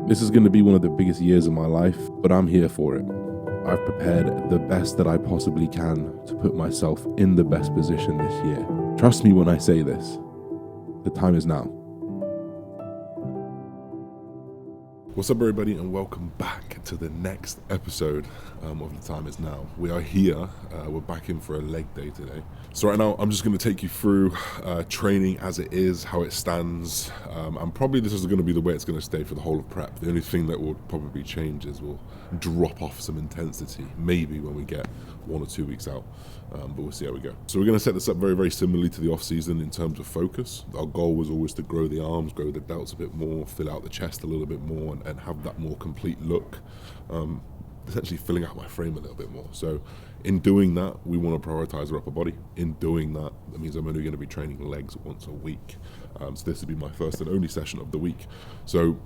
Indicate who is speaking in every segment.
Speaker 1: This is going to be one of the biggest years of my life, but I'm here for it. I've prepared the best that I possibly can to put myself in the best position this year. Trust me when I say this. The time is now. What's up, everybody, and welcome back to the next episode of The Time Is Now. We are here, we're back in for a leg day today. So right now, I'm just going to take you through training as it is, how it stands, and probably this is going to be the way it's going to stay for the whole of prep. The only thing that will probably change is we'll drop off some intensity, maybe when we get 1 or 2 weeks out, but we'll see how we go. So we're going to set this up very, very similarly to the off-season in terms of focus. Our goal was always to grow the arms, grow the delts a bit more, fill out the chest a little bit more, and have that more complete look, essentially filling out my frame a little bit more. So in doing that, we want to prioritize our upper body. In doing that, that means I'm only going to be training legs once a week. So this will be my first and only session of the week. So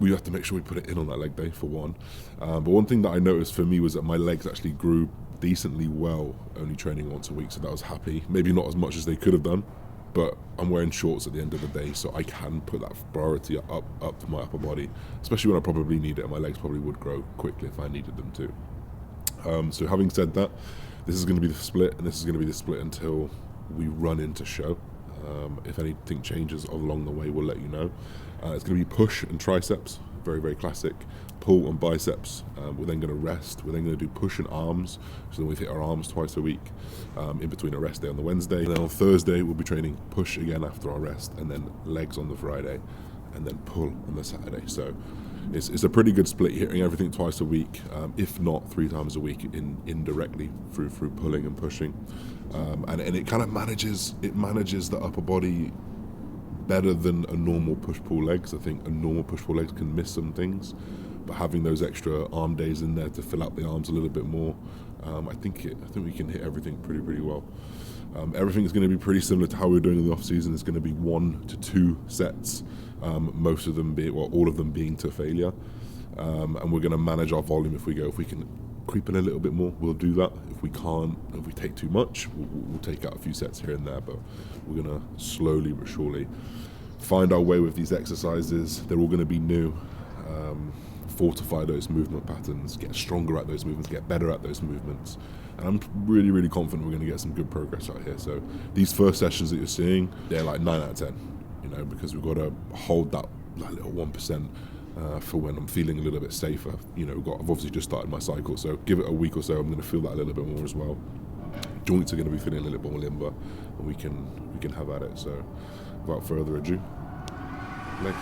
Speaker 1: we have to make sure we put it in on that leg day for one. But one thing that I noticed for me was that my legs actually grew decently well, only training once a week. So that was happy. Maybe not as much as they could have done, but I'm wearing shorts at the end of the day, so I can put that priority up to my upper body, especially when I probably need it, and my legs probably would grow quickly if I needed them to. So having said that, this is going to be the split, and this is going to be the split until we run into show. If anything changes along the way, we'll let you know. It's going to be push and triceps, very, very classic. Pull and biceps. We're then going to rest. We're then going to do push and arms. So then we hit our arms twice a week, in between a rest day on the Wednesday. And then on Thursday, we'll be training push again after our rest, and then legs on the Friday, and then pull on the Saturday. So it's a pretty good split, hitting everything twice a week, if not 3 times a week, indirectly through pulling and pushing. And it kind of manages the upper body better than a normal push-pull legs. I think a normal push-pull legs can miss some things, but having those extra arm days in there to fill out the arms a little bit more, I think we can hit everything pretty well. Everything is going to be pretty similar to how we were doing in the off season. It's going to be 1 to 2 sets, most of them all of them being to failure, and we're going to manage our volume. If we can creep in a little bit more, we'll do that. If we can't, if we take too much, we'll take out a few sets here and there, but we're going to slowly but surely find our way with these exercises. They're all going to be new. Fortify those movement patterns, get stronger at those movements, get better at those movements, and I'm really, really confident we're going to get some good progress out here. So these first sessions that you're seeing, they're like 9 out of 10, because we've got to hold that little 1% for when I'm feeling a little bit safer. I've obviously just started my cycle, so give it a week or so, I'm going to feel that a little bit more as well. Joints are going to be feeling a little bit more limber, and we can have at it. So without further ado, legs.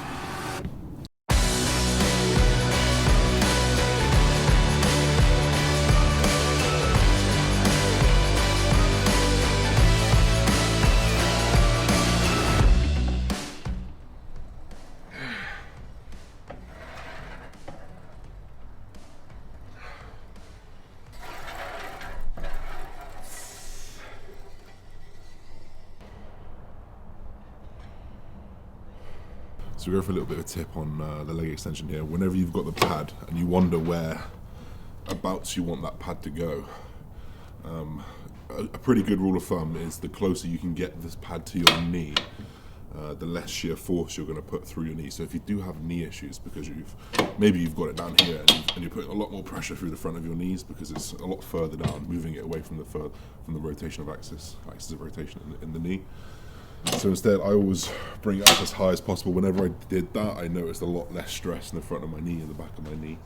Speaker 1: So we go for a little bit of a tip on the leg extension here. Whenever you've got the pad and you wonder whereabouts you want that pad to go, a pretty good rule of thumb is the closer you can get this pad to your knee, the less shear force you're going to put through your knee. So if you do have knee issues because maybe you've got it down here and you're putting a lot more pressure through the front of your knees because it's a lot further down, moving it away from the rotation of axis of rotation in the knee. So instead, I always bring it up as high as possible. Whenever I did that, I noticed a lot less stress in the front of my knee and the back of my knee.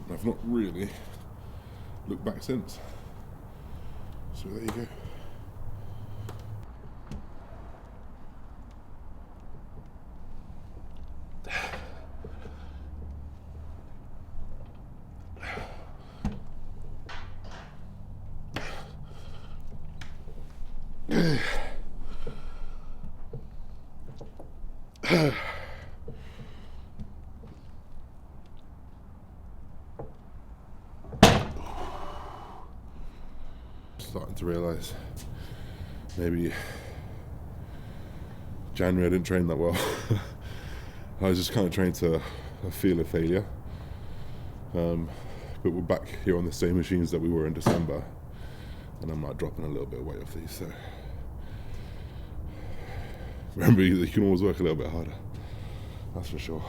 Speaker 1: I've not really looked back since. So there you go. Starting to realise maybe January I didn't train that well. I was just kind of trained to feel a failure. But we're back here on the same machines that we were in December, and I'm like dropping a little bit of weight off these. So remember, you can always work a little bit harder. That's for sure.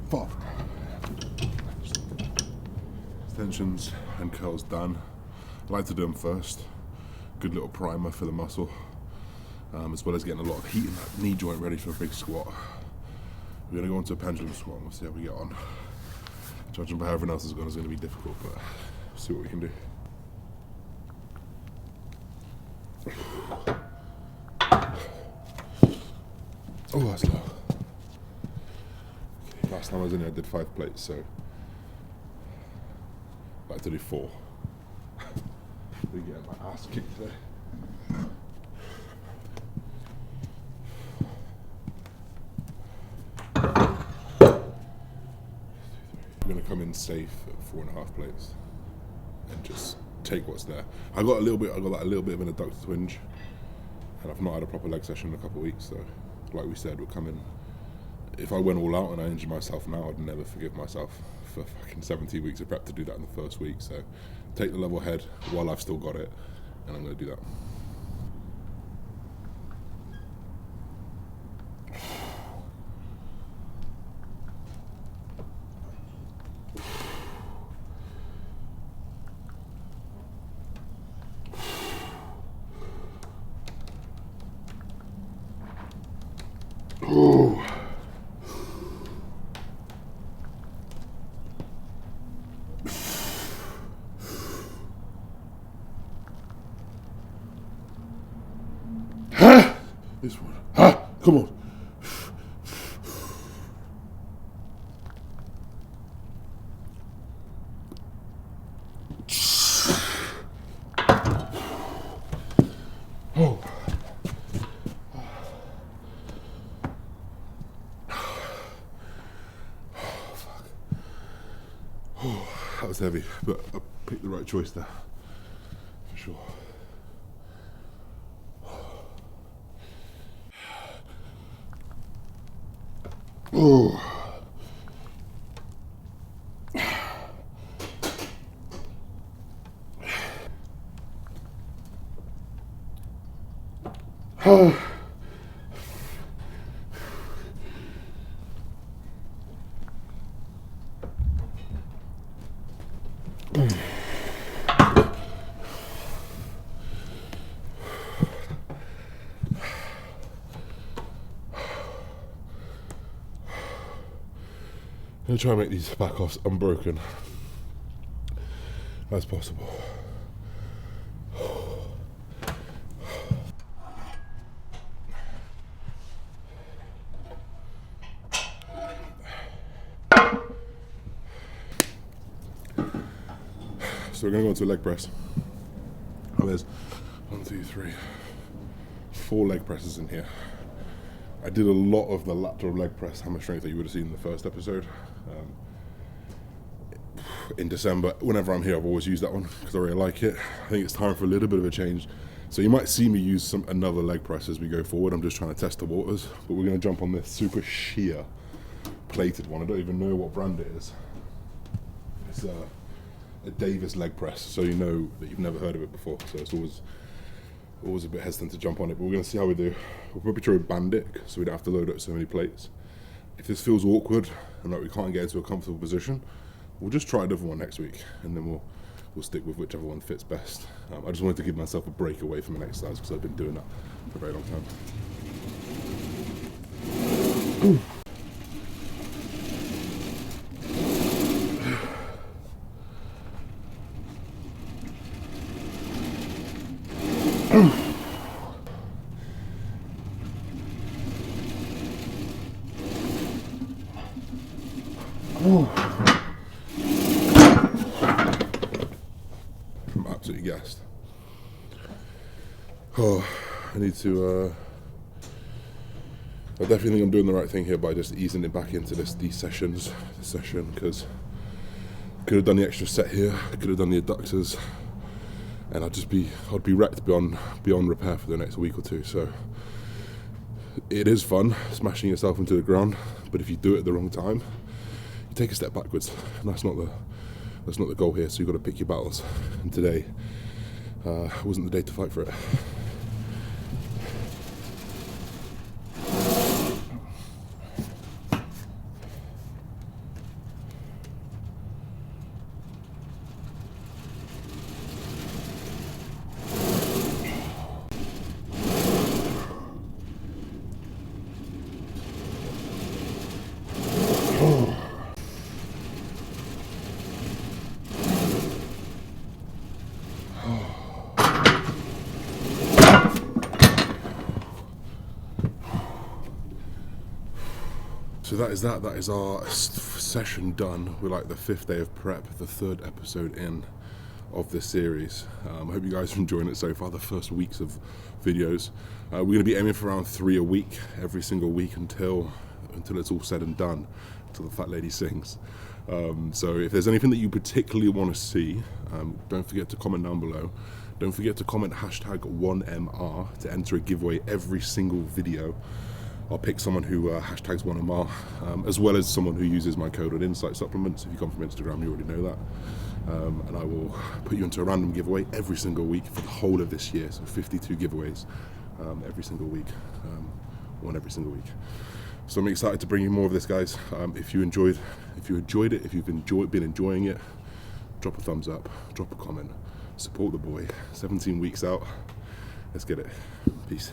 Speaker 1: Fuck. Extensions and curls done. I like to do them first. Good little primer for the muscle, as well as getting a lot of heat in that knee joint ready for a big squat. We're going to go into a pendulum squat and we'll see how we get on. Judging by how everyone else has gone, it's going to be difficult, but we'll see what we can do. Oh, that's low. Okay, last time I was in here I did 5 plates, so I'd like to do 4. We get my ass kicked today. I'm going to come in safe at 4.5 plates and just take what's there. I got like a little bit of an adductor twinge, and I've not had a proper leg session in a couple of weeks, so like we said, we'll come in. If I went all out and I injured myself now, I'd never forgive myself for fucking 17 weeks of prep to do that in the first week. So take the level head while I've still got it, and I'm going to do that. Oh. This one. Come on. Oh. Oh, that was heavy, but I picked the right choice there, for sure. Oh. I'm going to try and make these back offs unbroken as possible. So we're going to go into a leg press. Oh, there's 1, 2, 3, 4 leg presses in here. I did a lot of the lateral leg press hammer strength that you would have seen in the first episode. In December, whenever I'm here, I've always used that one because I really like it. I think it's time for a little bit of a change. So you might see me use another leg press as we go forward. I'm just trying to test the waters. But we're going to jump on this super sheer plated one. I don't even know what brand it is. It's a Davis leg press, so you know that you've never heard of it before. So it's always a bit hesitant to jump on it, but we're going to see how we do. We'll probably try a bandic so we don't have to load up so many plates. If this feels awkward and like we can't get into a comfortable position, we'll just try a different one next week, and then we'll stick with whichever one fits best. I just wanted to give myself a break away from an exercise because I've been doing that for a very long time. Ooh. I'm absolutely gassed. Oh, I need to. I definitely think I'm doing the right thing here by just easing it back into this session, because could have done the extra set here, could have done the adductors, and I'd be wrecked beyond repair for the next week or two. So it is fun smashing yourself into the ground, but if you do it at the wrong time, you take a step backwards, and that's not the goal here. So you've got to pick your battles, and today wasn't the day to fight for it. So that is our session done. We're like the 5th day of prep, the 3rd episode in of this series. I hope you guys are enjoying it so far, the first weeks of videos. We're going to be aiming for around 3 a week, every single week until it's all said and done, until the fat lady sings. So if there's anything that you particularly want to see, don't forget to comment down below. Don't forget to comment hashtag 1MR to enter a giveaway every single video. I'll pick someone who hashtags 1MR, as well as someone who uses my code on Insight Supplements. If you come from Instagram, you already know that. And I will put you into a random giveaway every single week for the whole of this year. So 52 giveaways every single week, one every single week. So I'm excited to bring you more of this, guys. If you enjoyed it, if you've been enjoying it, drop a thumbs up, drop a comment, support the boy. 17 weeks out. Let's get it. Peace.